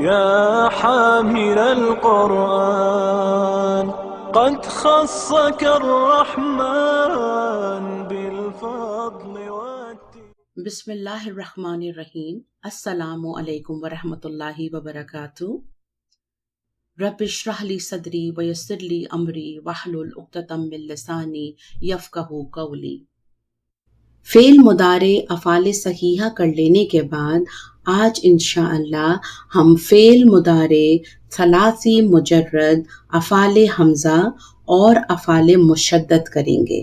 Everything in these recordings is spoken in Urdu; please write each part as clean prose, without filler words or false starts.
يا حامل القرآن قد خصك الرحمن بالفضل بسم اللہ الرحمن الرحیم. السلام علیکم ورحمۃ اللہ وبرکاتہ. رب اشرح لی صدری ویسر لی امری واحلل عقدۃ من لسانی یفقہوا قولی. فعل مضارع افعال صحیحہ کر لینے کے بعد آج انشاءاللہ ہم فعل مضارع ثلاثی مجرد افعال حمزہ اور افعال مشدد کریں گے.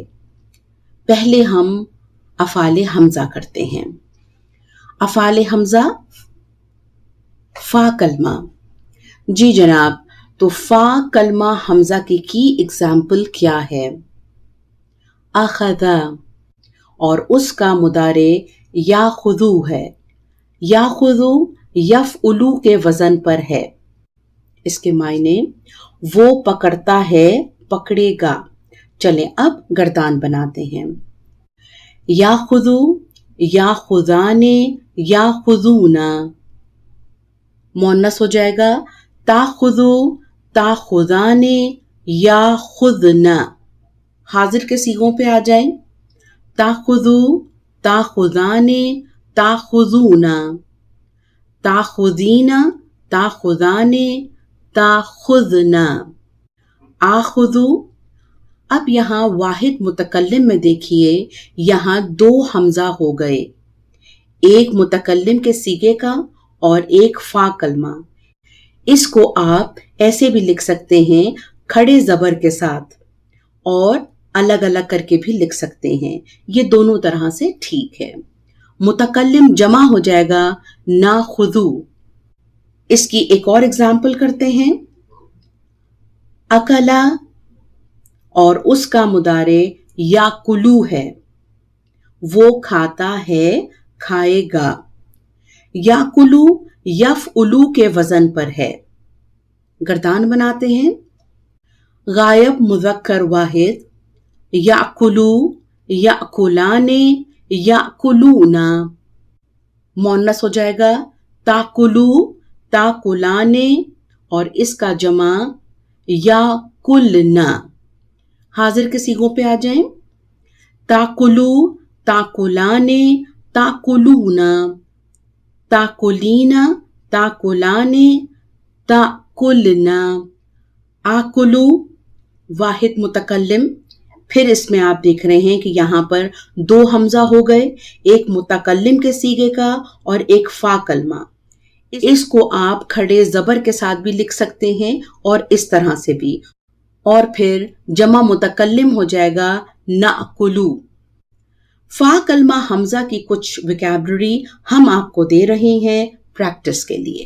پہلے ہم افعال حمزہ کرتے ہیں. افعال حمزہ فا کلمہ. جی جناب، تو فا کلمہ حمزہ کی اگزامپل کیا ہے؟ اخذ، اور اس کا مضارع یاخذو ہے. یاخذو یفعلو کے وزن پر ہے. اس کے معنی وہ پکڑتا ہے، پکڑے گا. چلیں اب گردان بناتے ہیں. یاخذو، یاخذان، یاخذون. مؤنث ہو جائے گا تاخذو، تاخذان، یاخذن. حاضر کے صیغوں پہ آ جائیں. تاخذو، تاخذان، تاخذون. تاخذین، تاخذان، تاخذن. آخذو. اب یہاں واحد متکلم میں دیکھیے، یہاں دو حمزہ ہو گئے، ایک متکلم کے صیغے کا اور ایک فا کلمہ. اس کو آپ ایسے بھی لکھ سکتے ہیں کھڑے زبر کے ساتھ، اور الگ الگ کر کے بھی لکھ سکتے ہیں. یہ دونوں طرح سے ٹھیک ہے. متکلم جمع ہو جائے گا ناخذو. اس کی ایک اور اگزامپل کرتے ہیں. اکلا، اور اس کا مضارع یاکلو ہے. وہ کھاتا ہے، کھائے گا. یاکلو یفعلو کے وزن پر ہے. گردان بناتے ہیں. غائب مذکر واحد یاکلو، یاکلان، یاکلون. مؤنث ہو جائے گا تاکلو، تاکلان، اور اس کا جمع یاکلن. حاضر کے صیغوں پہ آ جائیں. تاکلو، تاکلان، تاکلون. تاکلین، تاکلان، تاکلن. آکلو واحد متکلم. پھر اس میں آپ دیکھ رہے ہیں کہ یہاں پر دو حمزہ ہو گئے، ایک متکلم کے صیغے کا اور ایک فا کلمہ. اس کو آپ کھڑے زبر کے ساتھ بھی لکھ سکتے ہیں اور اس طرح سے بھی. اور پھر جمع متکلم ہو جائے گا ناکلو. فا کلمہ حمزہ کی کچھ ویکیبلری ہم آپ کو دے رہے ہیں پریکٹس کے لیے.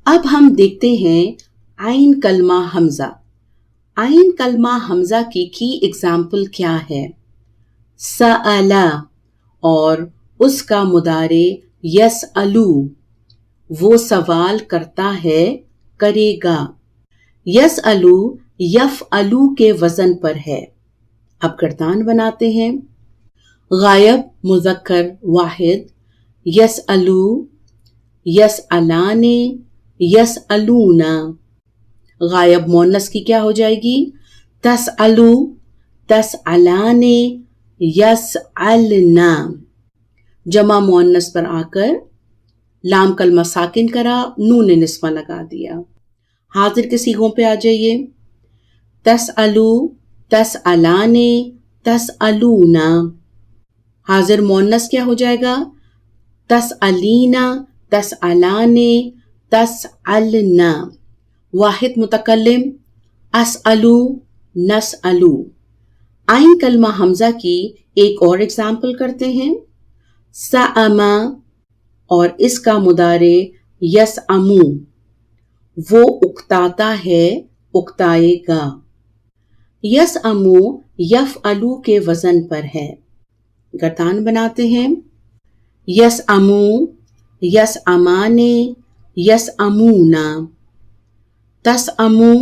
اب ہم دیکھتے ہیں عین کلمہ حمزہ. عین کلمہ حمزہ کی اگزامپل کیا ہے؟ سأل، اور اس کا مضارع یسألو. وہ سوال کرتا ہے، کرے گا. یسألو یفعلو کے وزن پر ہے. اب گردان بناتے ہیں. غائب مذکر واحد یسألو، یسألان، یسألون. غائب مؤنث کی کیا ہو جائے گی؟ تسألو، تسألان، یسألن. جمع مؤنث پر آ کر لام کلمہ ساکن کرا، نون نسوہ لگا دیا. حاضر کے صیغوں پہ آ جائیے. تسألو، تسألان، تسألون. حاضر مؤنث کیا ہو جائے گا؟ تسألین، تسألان، تسألن. واحد متکلم اسألو، نسألو. عین کلمہ حمزہ کی ایک اور اگزامپل کرتے ہیں. سأم، اور اس کا مضارع یسأمو. وہ اکتاتا ہے، اکتائے گا. یسأمو یفعلو کے وزن پر ہے. گردان بناتے ہیں. یسأمو، یسأمان، یسأمون. تسأمو،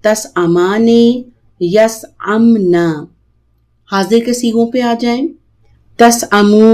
تسأمان، یسأمن. حاضر کے صیغوں پہ آ جائیں. تسأمو،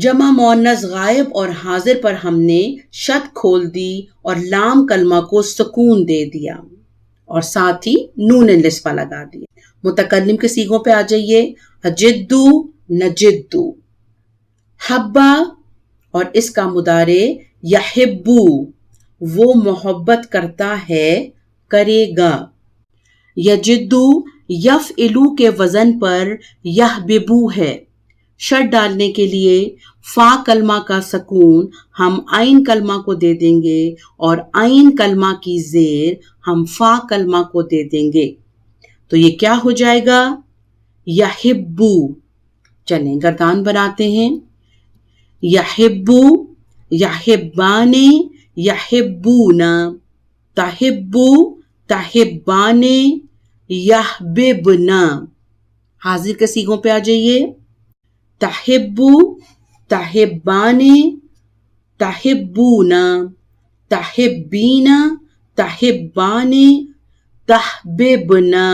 جمع مؤنث غائب اور حاضر پر ہم نے شد کھول دی اور لام کلمہ کو سکون دے دیا اور ساتھ ہی نون نسبہ لگا دیا. متکلم کے صیغوں پہ آ جائیے. اجدو نجدو. حبا اور اس کا مضارع یحبو، وہ محبت کرتا ہے، کرے گا. یجدو یفعلو کے وزن پر یحببو ہے. شد ڈالنے کے لیے فا کلمہ کا سکون ہم عین کلمہ کو دے دیں گے اور عین کلمہ کی زیر ہم فا کلمہ کو دے دیں گے. تو یہ کیا ہو جائے گا؟ یحبو. چلیں گردان بناتے ہیں. یحبو، یحبانے، یحبونا. تحبو، تحبانے، یحببنا. حاضر کے صیغوں پہ آ جائیے. تحبو، تحبانے، تحبونا، تحبینا، تحبانے، تحببنا.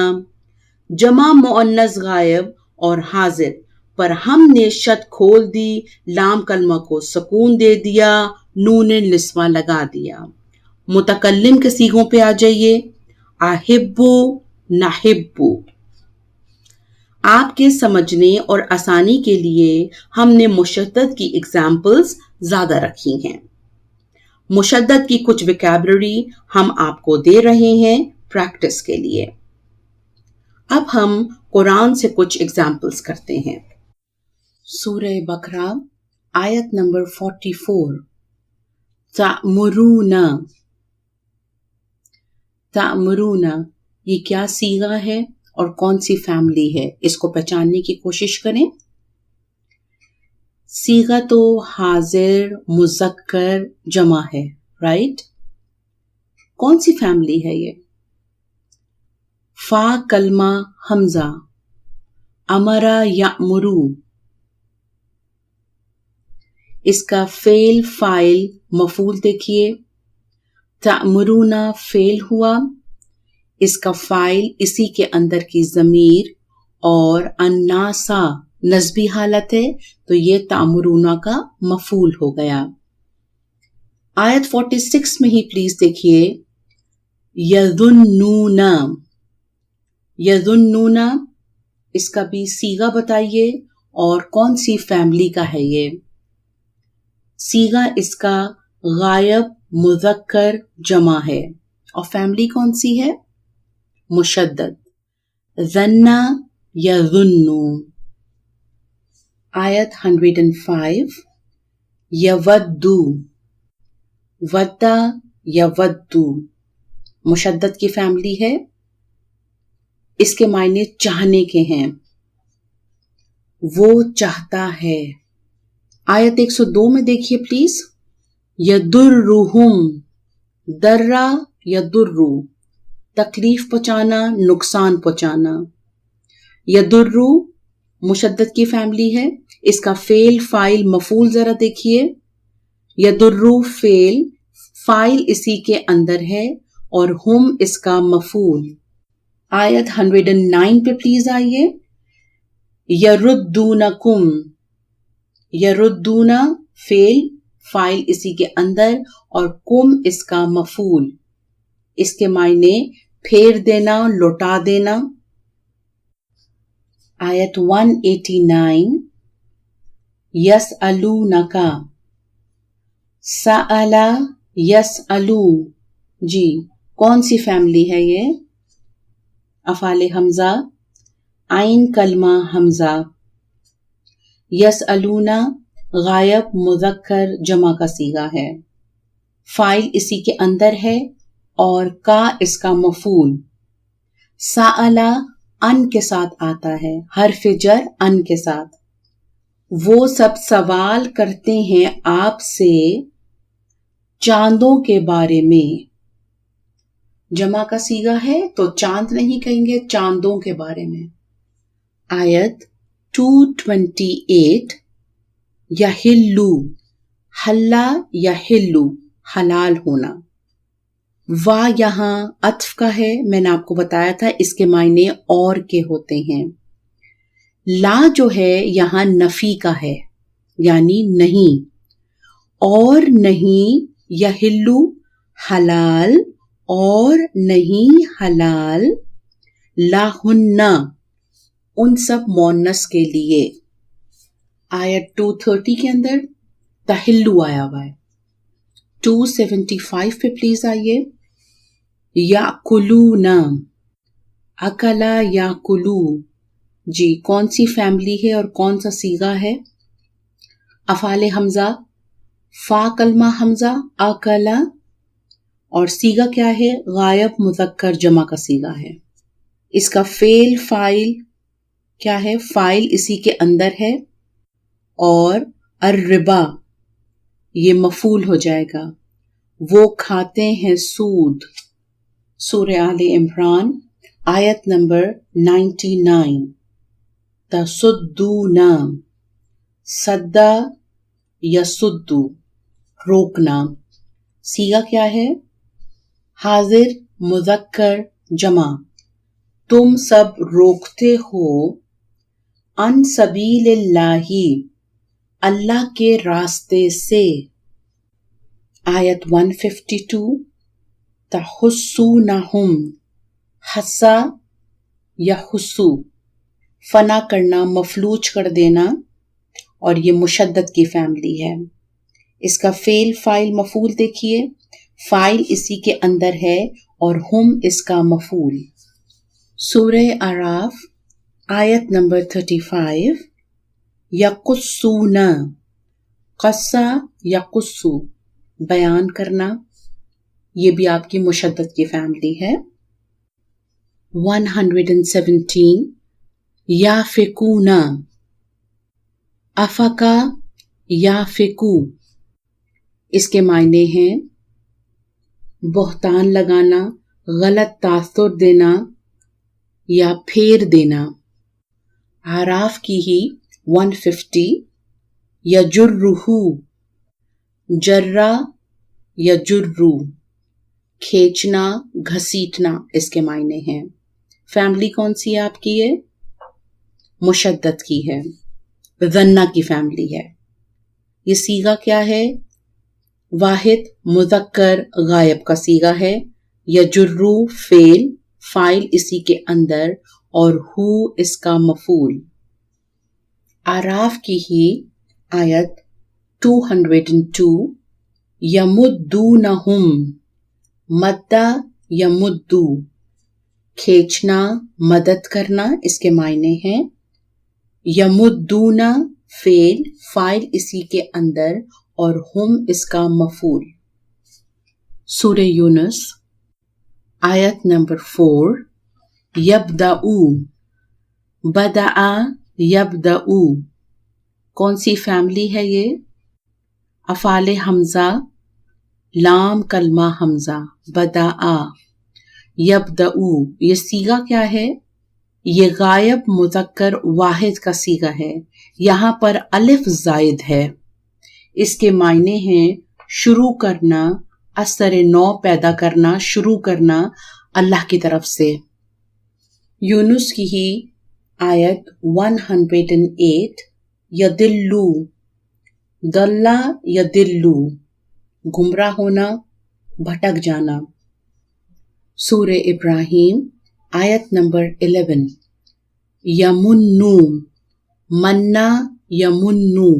جمع مؤنث غائب اور حاضر پر ہم نے شد کھول دی، لام کلمہ کو سکون دے دیا، نون نسوہ لگا دیا. متکلم کے صیغوں پہ آ جائیے. احبو، نحبو. آپ کے سمجھنے اور آسانی کے لیے ہم نے مشدد کی ایگزامپلز زیادہ رکھی ہیں. مشدد کی کچھ ویکیبلری ہم آپ کو دے رہے ہیں پریکٹس کے لیے. اب ہم قرآن سے کچھ ایگزامپلز کرتے ہیں. سورہ بقرہ آیت نمبر 44. تأمرون. تأمرون یہ کیا صیغہ ہے اور کون سی فیملی ہے؟ اس کو پہچاننے کی کوشش کریں. صیغہ تو حاضر مذکر جمع ہے، رائٹ؟ کون سی فیملی ہے یہ؟ فا کلمہ حمزہ. امرا یأمرو. اس کا فعل فاعل مفعول دیکھیے. تأمرون فعل ہوا، اس کا فاعل اسی کے اندر کی ضمیر اور الناسا نسبی حالت ہے، تو یہ تأمرون کا مفعول ہو گیا. آیت 46 میں ہی پلیز دیکھیے. یظنون. یظنون اس کا بھی صیغہ بتائیے اور کون سی فیملی کا ہے یہ؟ صیغہ اس کا غائب مذکر جمع ہے اور فیملی کون سی ہے؟ مشدد. ظن یظن. آیت 105. یودو. ودا یودو مشدد کی فیملی ہے. اس کے معنی چاہنے کے ہیں، وہ چاہتا ہے. آیت 102 میں دیکھیے پلیز. یدرہم. درہ یدرو تکلیف پہنچانا، نقصان پہنچانا. یدرو مشدد کی فیملی ہے. اس کا فعل فاعل مفعول ذرا دیکھیے. یدرو فعل، فاعل اسی کے اندر ہے اور ہم اس کا مفعول. آیت 109 پہ پلیز آئیے. یردونکم. یردون فعل، فاعل اسی کے اندر اور کم اس کا مفعول. اس کے معنی پھیر دینا، لوٹا دینا. آیت 189. یسألونک. سأل یسألو. جی کون سی فیملی ہے یہ؟ افعال حمزہ، عین کلمہ حمزہ. یسألون غائب مذکر جمع کا صیغہ ہے، فاعل اسی کے اندر ہے اور کا اس کا مفعول. سأل ان کے ساتھ آتا ہے، حرف جر ان کے ساتھ. وہ سب سوال کرتے ہیں آپ سے چاندوں کے بارے میں. جمع کا صیغہ ہے تو چاند نہیں کہیں گے، چاندوں کے بارے میں. آیت 228. یحلو. حلا یحلو حلال ہونا. وا یہاں عطف کا ہے، میں نے آپ کو بتایا تھا اس کے معنی اور کے ہوتے ہیں. لا جو ہے یہاں نفی کا ہے، یعنی نہیں، اور نہیں یحلو حلال، اور نہیں حلال، لاہن ان سب مونس کے لیے۔ آیت 230 کے اندر تحلو آیا ہوا ہے۔ 275 پہ پلیز آئیے۔ یاکلون، اکلا یاکلو، جی کون سی فیملی ہے اور کون سا صیغہ ہے؟ افعال حمزہ، فا کلمہ حمزہ، اکلا، اور صیغہ کیا ہے؟ غائب مذکر جمع کا صیغہ ہے۔ اس کا فعل فاعل کیا ہے؟ فاعل اسی کے اندر ہے، اور الربا یہ مفعول ہو جائے گا۔ وہ کھاتے ہیں سود، سورہ آل عمران آیت نمبر 99۔ تصدون، صدا یصدو، روکنا، صیغہ کیا ہے؟ حاضر مذکر جمع، تم سب روکتے ہو، عن سبیل اللہ، اللہ کے راستے سے۔ آیت 152۔ تحسونہم، حسا یحسو، فنا کرنا، مفلوج کر دینا، اور یہ مشدد کی فیملی ہے۔ اس کا فعل فاعل مفعول دیکھیے، فاعل اسی کے اندر ہے اور ہم اس کا مفعول۔ سورہ اعراف آیت نمبر 35۔ یقصون، قصہ یقصو، بیان کرنا، یہ بھی آپ کی مشدد کی فیملی ہے۔ 117۔ یافکون، افقا یافکو، اس کے معنی ہیں بہتان لگانا، غلط تاثر دینا یا پھیر دینا۔ اعراف کی ہی 150۔ یجرہ، جرہ یجرو، کھینچنا، گھسیٹنا، اس کے معنی ہیں۔ فیملی کون سی آپ کی ہے؟ مشدد کی ہے، ذنہ کی فیملی ہے۔ یہ صیغہ کیا ہے؟ واحد مذکر غائب کا صیغہ ہے۔ یجرو فعل، فاعل اسی کے اندر اور ہو اس کا مفعول۔ اعراف کی ہی آیت 202۔ یمدونہم، مدہ یمدو، کھینچنا، مدد کرنا، اس کے معنی ہیں یمدون فعل، فاعل اسی کے اندر اور ہم اس کا مفعول۔ سورہ یونس آیت نمبر 4۔ یبدأو، بدأ یبدأو، کون سی فیملی ہے یہ؟ افعال حمزہ، لام کلمہ حمزہ، بدأ یبدأو، یہ صیغہ کیا ہے؟ یہ غائب مذکر واحد کا صیغہ ہے، یہاں پر الف زائد ہے۔ اس کے معنی ہیں شروع کرنا، اثر نو پیدا کرنا، شروع کرنا اللہ کی طرف سے۔ یونس کی ہی آیت 108۔ یدلو، دلہ یدلو، گمراہ ہونا، بھٹک جانا۔ سورہ ابراہیم آیت نمبر 11۔ یمنو، منا یمنو،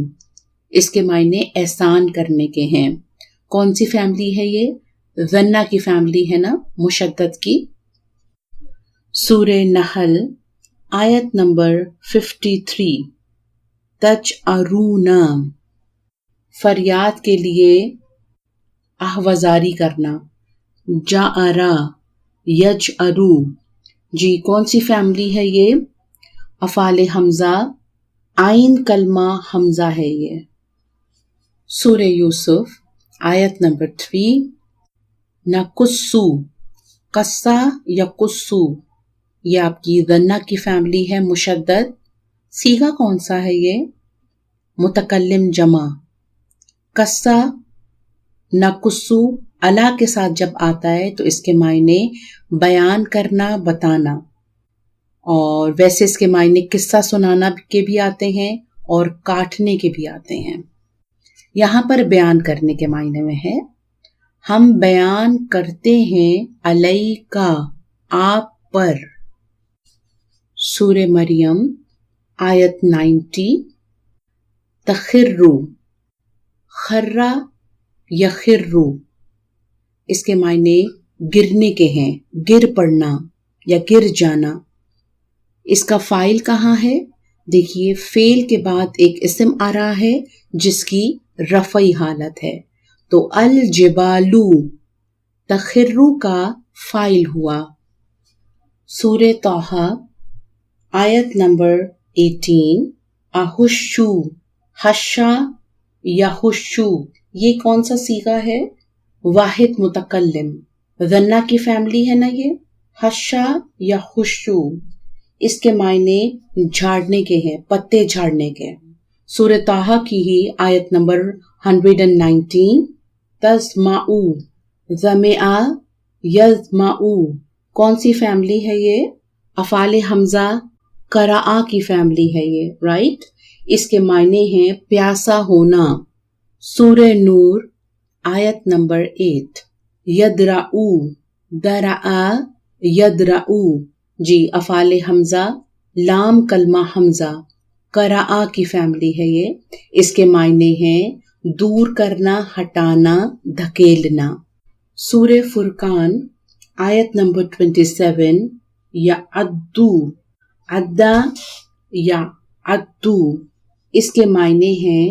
اس کے معنی احسان کرنے کے ہیں۔ کون سی فیملی ہے یہ؟ ذنہ کی فیملی ہے نا، مشدد کی۔ سورہ نحل آیت نمبر 53۔ تجأرون، فریاد کے لیے آہوازاری کرنا۔ جأرا یجأرو، جی کون سی فیملی ہے یہ؟ افعال حمزہ، عین کلمہ حمزہ ہے یہ۔ سورہ یوسف آیت نمبر 3۔ نقصو، قصہ یقصو، یہ آپ کی ذنہ کی فیملی ہے، مشدد۔ صیغہ کون سا ہے یہ؟ متکلم جمع۔ قصہ نقصو اللہ کے ساتھ جب آتا ہے تو اس کے معنی بیان کرنا، بتانا، اور ویسے اس کے معنی قصہ سنانا کے بھی آتے ہیں اور کاٹنے کے بھی آتے ہیں. یہاں پر بیان کرنے کے معنی میں ہے ہم بیان کرتے ہیں علیکا آپ پر. سورہ مریم آیت 90. تخرو خرہ یخرو اس کے معنی گرنے کے ہیں، گر پڑنا یا گر جانا. اس کا فاعل کہاں ہے؟ دیکھیے فعل کے بعد ایک اسم آ رہا ہے جس کی رفعی حالت ہے، تو الجبالو تخرو کا فاعل ہوا. سورہ طٰہٰ آیت نمبر 18. احشو حشا یحشو یہ کون سا صیغہ ہے؟ واحد متکلم، ذنہ کی فیملی ہے نا یہ. حشا یحشو اس کے معنی جھاڑنے کے ہیں، پتے جھاڑنے کے. سورہ طٰہٰ کی ہی آیت نمبر 119. تسمعو ضمع یضمعو کون سی فیملی ہے یہ؟ افعال حمزہ قرأ کی فیملی ہے یہ، رائٹ. اس کے معنی ہیں پیاسا ہونا. سورہ نور آیت نمبر 8. یدرعو درعا یدرعو جی افعال حمزہ لام کلمہ حمزہ قرأ کی فیملی ہے یہ. اس کے معنی ہیں دور کرنا، ہٹانا، دھکیلنا. سورہ فرقان آیت نمبر 27. یعدو عدا یا عدو اس کے معنی ہیں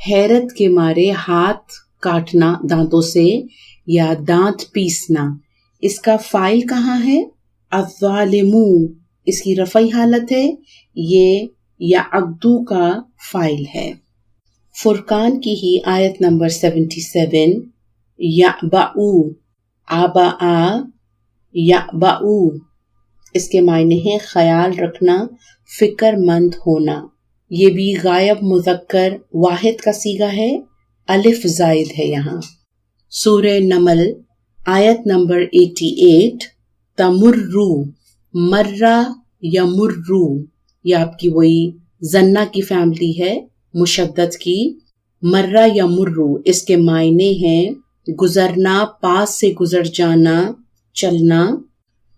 حیرت کے مارے ہاتھ کاٹنا دانتوں سے یا دانت پیسنا. اس کا فاعل کہاں ہے؟ الظالمو اس کی رفعی حالت ہے، یہ یعدو کا فاعل ہے. فرقان کی ہی آیت نمبر 77. یعبؤ عبآ یعبؤ اس کے معنی ہیں خیال رکھنا، فکر مند ہونا. یہ بھی غائب مذکر واحد کا صیغہ ہے، الف زائد ہے یہاں. سورہ نمل آیت نمبر 88. تمرو مرہ یمرو یہ آپ کی وہی ذنہ کی فیملی ہے مشدد کی. مرہ یمرو اس کے معنی ہیں گزرنا، پاس سے گزر جانا، چلنا.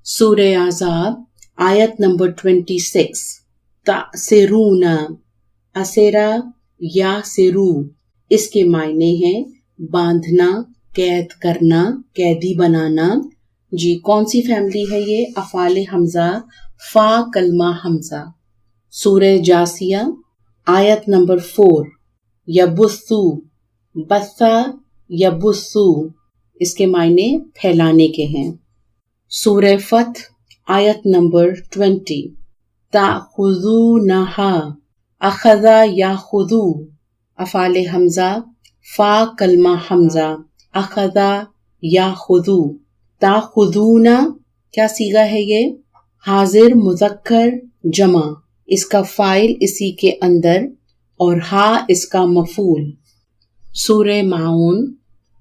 سورہ احزاب آیت نمبر 26. تعسرون اسرا یاسرو اس کے معنی ہیں باندھنا، قید کرنا، قیدی بنانا. جی کون سی فیملی ہے یہ؟ افعال حمزہ فا کلمہ حمزہ. سورہ جاسیہ آیت نمبر 4. یبثو بثا یبثو اس کے معنی پھیلانے کے ہیں. سورہ فتح آیت نمبر 20. تأخذونہا اخذ یاخذو افعال حمزہ فا کلمہ حمزہ اخذ یاخذو. تأخذون کیا صیغہ ہے یہ؟ حاضر مذکر جمع، اس کا فاعل اسی کے اندر اور ہا اس کا مفعول. سورہ معون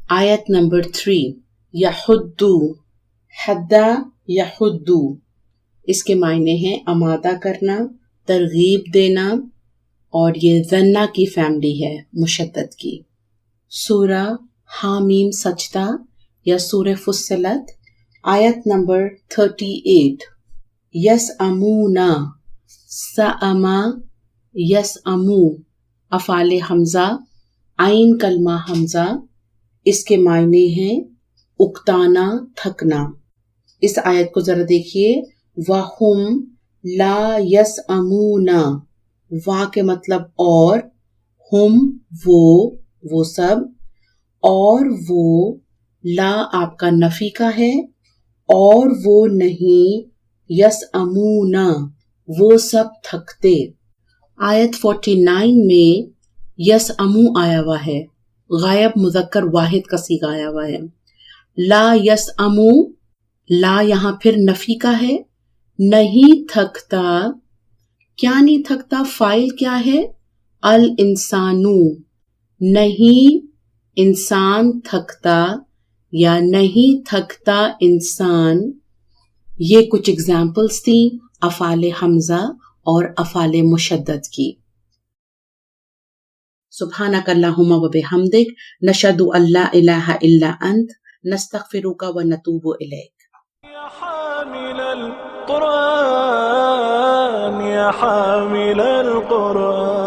آیت نمبر 3. یحدو حدا یحدو اس کے معنی ہیں آمادہ کرنا، ترغیب دینا، اور یہ ذنہ کی فیملی ہے مشدد کی. سورہ حامیم سجدہ یا سورہ فصلت آیت نمبر 38. یسعمون سعما یسعمو افعال حمزہ عین کلمہ حمزہ اس کے معنی ہیں اکتانا، تھکنا. اس آیت کو ذرا دیکھیے. وَهُمْ لَا يَسْأَمُونَ وا کے مطلب اور، ہم وہ سب، اور وہ لا آپ کا نفی کا ہے، اور وہ نہیں، یسأمون وہ سب تھکتے. آیت 49 میں یسأمو آیا ہوا ہے، غائب مذکر واحد کا صیغہ آیا ہوا ہے. لا یسأمو لا یہاں پھر نفی کا ہے، نہیں تھکتا. کیا نہیں تھکتا؟ فاعل کیا ہے؟ الانسانو نہیں انسان تھکتا یا نہیں تھکتا انسان. یہ کچھ اگزامپلس تھیں افعال حمزہ اور افعال مشدد کی. سبحانک اللہم و بحمدک نشہد ان لا الہ الا انت نستغفرک و نتوب الیک. يا حامل القرآن يا حامل القرآن